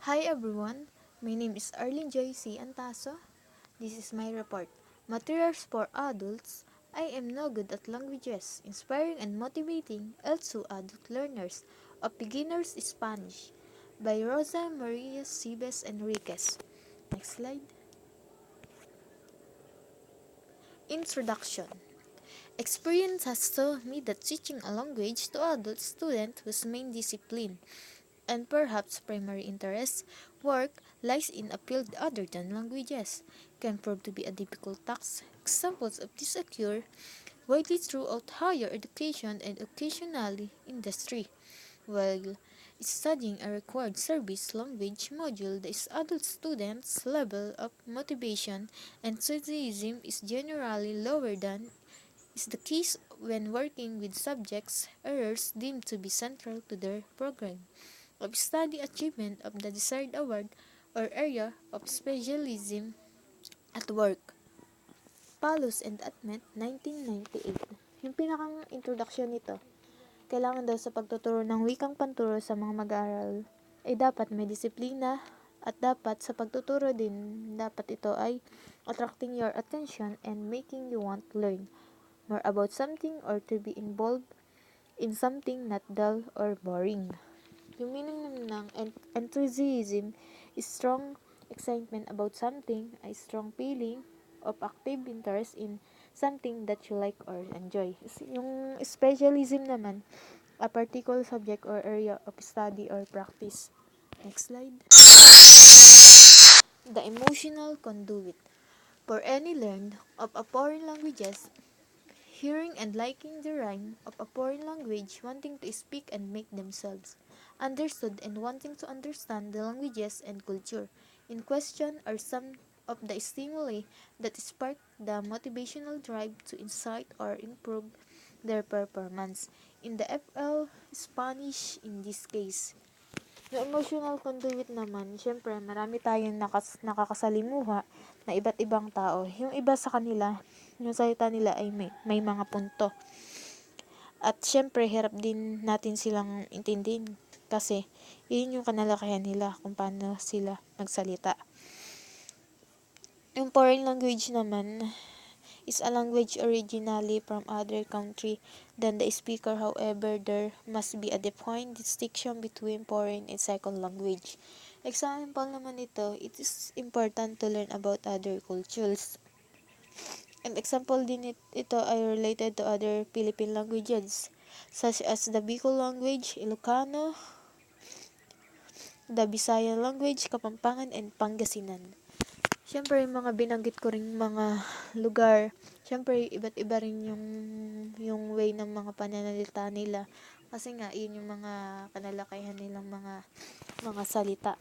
Hi everyone, my name is Arlene Joy C. Antaso. This is my report. Materials for Adults. I am no good at languages, inspiring and motivating also adult learners of beginners Spanish by Rosa Maria Cibes Enriquez. Next slide. Introduction. Experience has taught me that teaching a language to adult students whose main discipline and perhaps primary interest, work lies in a field other than languages, can prove to be a difficult task. Examples of this occur widely throughout higher education and occasionally industry. While studying a required service language module, the adult students' level of motivation and enthusiasm is generally lower than is the case when working with subjects areas deemed to be central to their program of study achievement of the desired award or area of specialism at work. Paulus and Admet, 1998. Yung pinakang introduction nito, kailangan daw sa pagtuturo ng wikang panturo sa mga mag-aaral ay dapat may disiplina at dapat sa pagtuturo din dapat ito ay attracting your attention and making you want to learn more about something or to be involved in something not dull or boring. Yung meaning ng enthusiasm is strong excitement about something, a strong feeling of active interest in something that you like or enjoy. Yung specialism naman, a particular subject or area of study or practice. Next slide. The emotional conduit. For any learned of a foreign languages, hearing and liking the rhyme of a foreign language, wanting to speak and make themselves understood and wanting to understand the languages and culture in question are some of the stimuli that spark the motivational drive to incite or improve their performance. In the FL Spanish in this case, yung emotional conduit naman, syempre marami tayong nakakasalimuha na iba't ibang tao. Yung iba sa kanila, yung salita nila ay may mga punto. At syempre, hirap din natin silang intindihin kasi yun yung kanalakihan nila kung paano sila magsalita. Yung foreign language naman is a language originally from other country than the speaker. However, there must be a defined distinction between foreign and second language. Example naman ito, it is important to learn about other cultures. An example din ito ay related to other Philippine languages, such as the Bicol language, Ilocano, the Visayan language, Kapampangan, and Pangasinan. Siyempre, yung mga binanggit ko ring mga lugar, siyempre, iba't iba rin yung way ng mga pananalita nila. Kasi nga, yun yung mga kanalakihan nilang mga salita.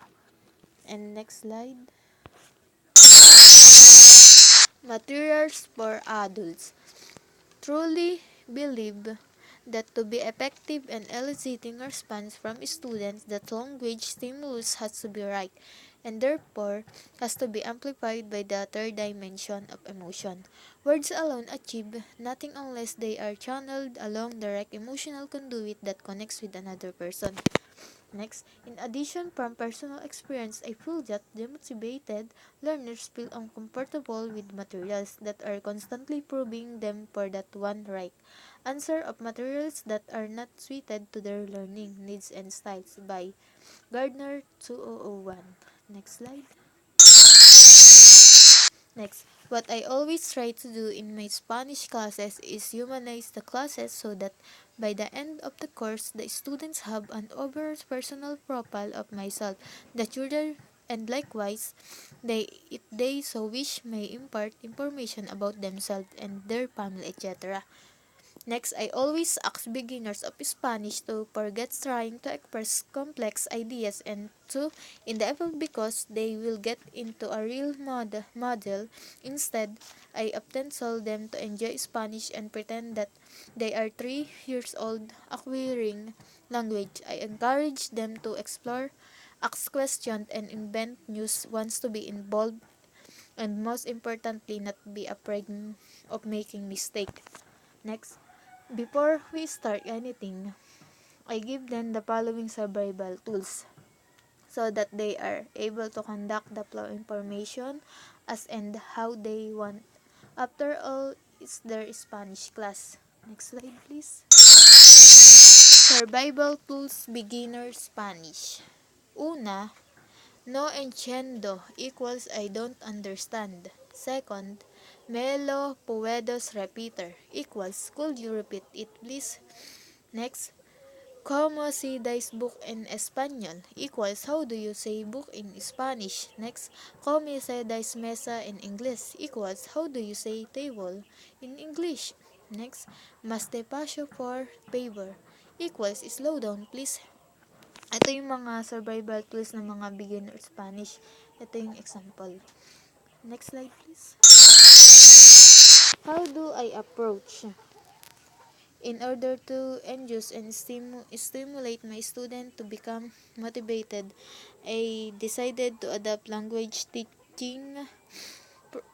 And next slide. Materials for adults. Truly believe that to be effective in eliciting response from students, that language stimulus has to be right, and therefore has to be amplified by the third dimension of emotion. Words alone achieve nothing unless they are channeled along direct emotional conduit that connects with another person. Next, in addition from personal experience, I feel that demotivated learners feel uncomfortable with materials that are constantly probing them for that one right answer of materials that are not suited to their learning needs and styles by Gardner 2001. Next slide. Next, what I always try to do in my Spanish classes is humanize the classes so that by the end of the course, the students have an overall personal profile of myself. The tutor and likewise, if they so wish, may impart information about themselves and their family, etc. Next, I always ask beginners of Spanish to forget trying to express complex ideas and to endeavor because they will get into a real model. Instead, I often tell them to enjoy Spanish and pretend that they are 3 years old acquiring language. I encourage them to explore, ask questions, and invent news wants to be involved and most importantly, not be afraid of making mistake. Next, before we start anything, I give them the following survival tools. so that they are able to conduct the flow information as and how they want. After all, it's their Spanish class. Next slide, please. Survival Tools Beginner Spanish. Una, no entiendo equals I don't understand. Second, me lo puedes repetir equals could you repeat it please? Next, ¿cómo se dice book in Español? Equals how do you say book in Spanish? Next, ¿cómo se dice mesa in English? Equals how do you say table in English? Next, más despacio for favor. Equals slow down please. Ito yung mga survival tools ng mga beginner Spanish. Ito yung example. Next slide please. How do I approach? In order to induce and stimulate my student to become motivated, I decided to adopt language teaching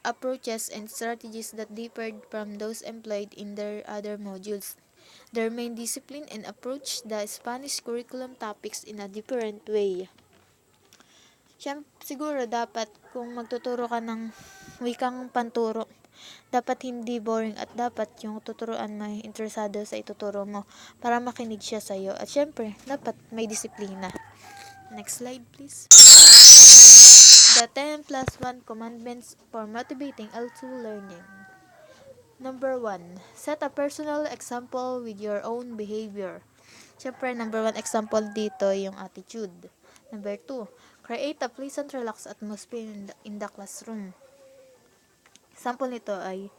approaches and strategies that differed from those employed in their other modules. Their main discipline and approach the Spanish curriculum topics in a different way. Siguro dapat kung magtuturo ka ng wikang panturo, dapat hindi boring at dapat yung tuturuan may interesado sa ituturo mo para makinig siya sa'yo. At syempre, dapat may disiplina. Next slide please. The 10 plus 1 commandments for motivating L2 learning. Number 1, set a personal example with your own behavior. Syempre, number 1 example dito yung attitude. Number 2, create a pleasant, relaxed atmosphere in the classroom. Example nito ay,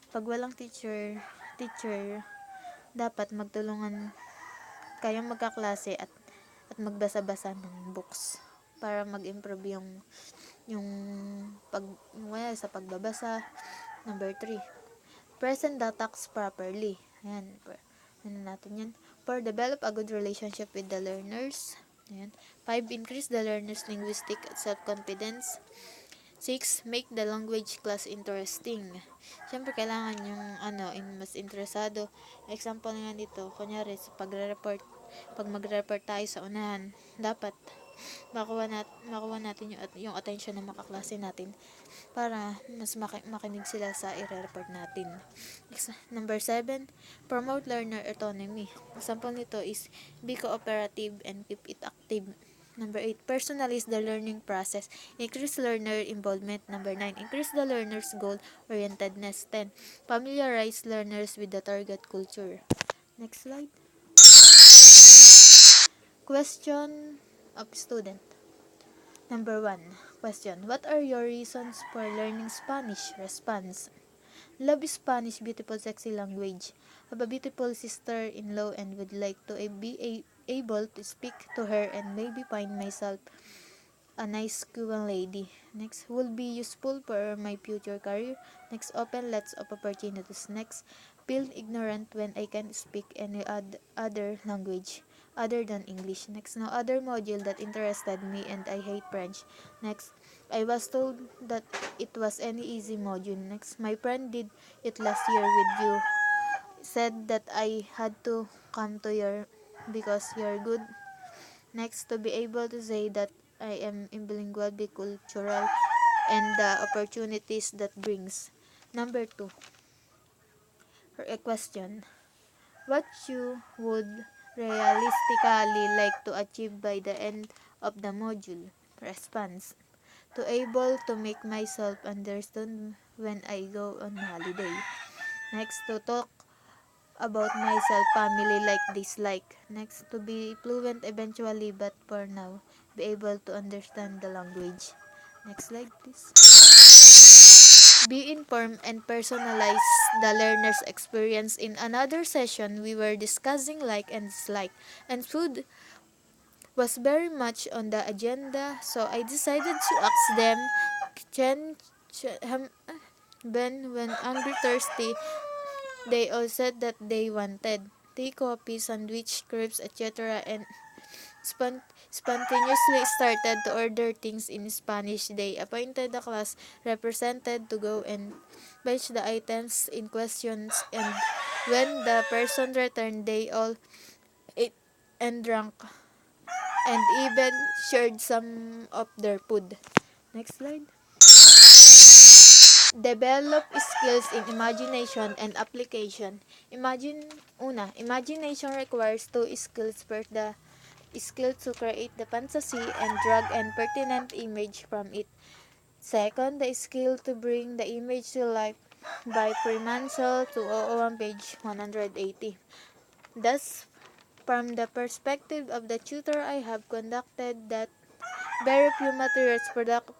pag walang teacher, dapat magtulungan kayong magkaklase at magbasa-basa ng books para mag-improve yung sa pagbabasa. Number 3, present the text properly. Ayan, ano natin yan. 4, develop a good relationship with the learners. Ayan. 5, increase the learners' linguistic self-confidence. 6, make the language class interesting. Siyempre, kailangan yung mas interesado. Example nga dito, kunyari, sa pag magre-report tayo sa unahan, dapat makuha natin yung attention ng makaklase natin para mas makinig sila sa i-report natin. Number 7, promote learner autonomy. Example nito is, be cooperative and keep it active. Number 8, personalize the learning process. Increase learner involvement. Number 9, increase the learner's goal-orientedness. 10, familiarize learners with the target culture. Next slide. Question of student. Number 1, question. What are your reasons for learning Spanish? Response. Love Spanish, beautiful, sexy language. Have a beautiful sister-in-law and would like to be able to speak to her and maybe find myself a nice Cuban lady. Next, will be useful for my future career. Next, open lots of opportunities. Next, feel ignorant when I can speak any other language other than English. Next, no other module that interested me and I hate French. Next, I was told that it was any easy module. Next, my friend did it last year with you. Said that I had to come to your because you're good. Next, to be able to say that I am bilingual, bicultural, and the opportunities that brings. Number 2, a question. What you would realistically like to achieve by the end of the module? Response. To able to make myself understood when I go on holiday. Next, to talk about myself, family, like, dislike. Next, to be fluent eventually, but for now, be able to understand the language. Next slide, please. Be informed and personalize the learner's experience. In another session, we were discussing like and dislike, and food was very much on the agenda, so I decided to ask them, when hungry, thirsty, they all said that they wanted tea, coffee, sandwich, crepes, etc. and spontaneously started to order things in Spanish. They appointed a class representative to go and fetch the items in questions, and when the person returned, they all ate and drank and even shared some of their food. Next slide. Develop skills in imagination and application. Imagination requires two skills. First, the skill to create the fantasy and drag and pertinent image from it. Second, the skill to bring the image to life by Fremantle 201 page 180. Thus, from the perspective of the tutor, I have conducted that very few materials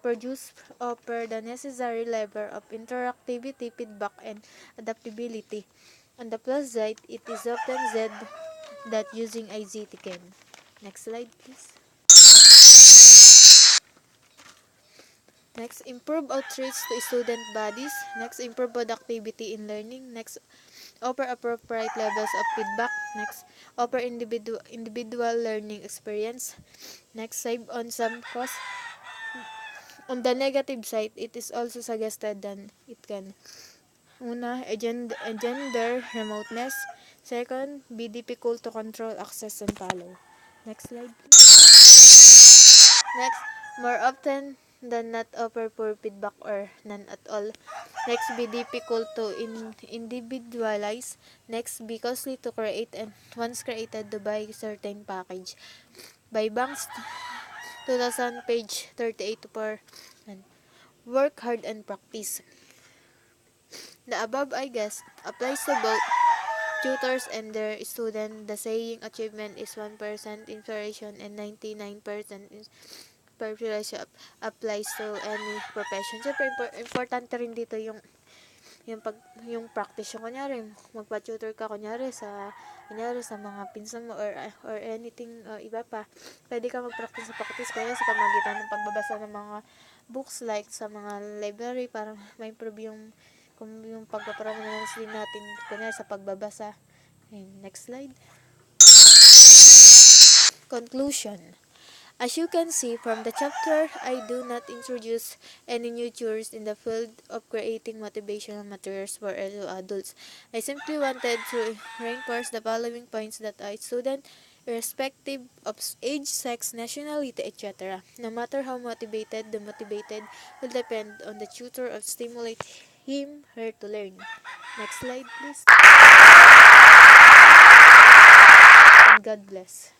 produced offer the necessary level of interactivity, feedback, and adaptability. On the plus side, it is often said that using ICT can. Next slide, please. Next, improve outreach to student bodies. Next, improve productivity in learning. Next, offer appropriate levels of feedback. Next, offer individual learning experience. Next, save on some cost. On the negative side, it is also suggested that it can engender remoteness. Second, be difficult to control, access, and follow. Next slide, please. Next, more often than not offer poor feedback or none at all. Next, be difficult to individualize. Next, be costly to create and once created to buy certain package. By Banks 2000 page 38 to 4. And work hard and practice. The above, I guess, applies to both tutors and their student. The saying achievement is 1% inspiration and 99% preparation applies to any profession. Siyempre, importante rin dito yung practice. Yung kunyari, magpa-tutor ka kunyari sa mga pinsan mo or anything iba pa. Pwede ka mag-practice sa practice kaya sa pamagitan ng pagbabasa ng mga books like sa mga library para ma-improve yung pagpaprominence din natin kunyari sa pagbabasa. And next slide. Conclusion. As you can see from the chapter, I do not introduce any new theories in the field of creating motivational materials for adults. I simply wanted to reinforce the following points that a student, irrespective of age, sex, nationality, etc., no matter how motivated, the motivated will depend on the tutor of stimulate him, her to learn. Next slide, please. And God bless.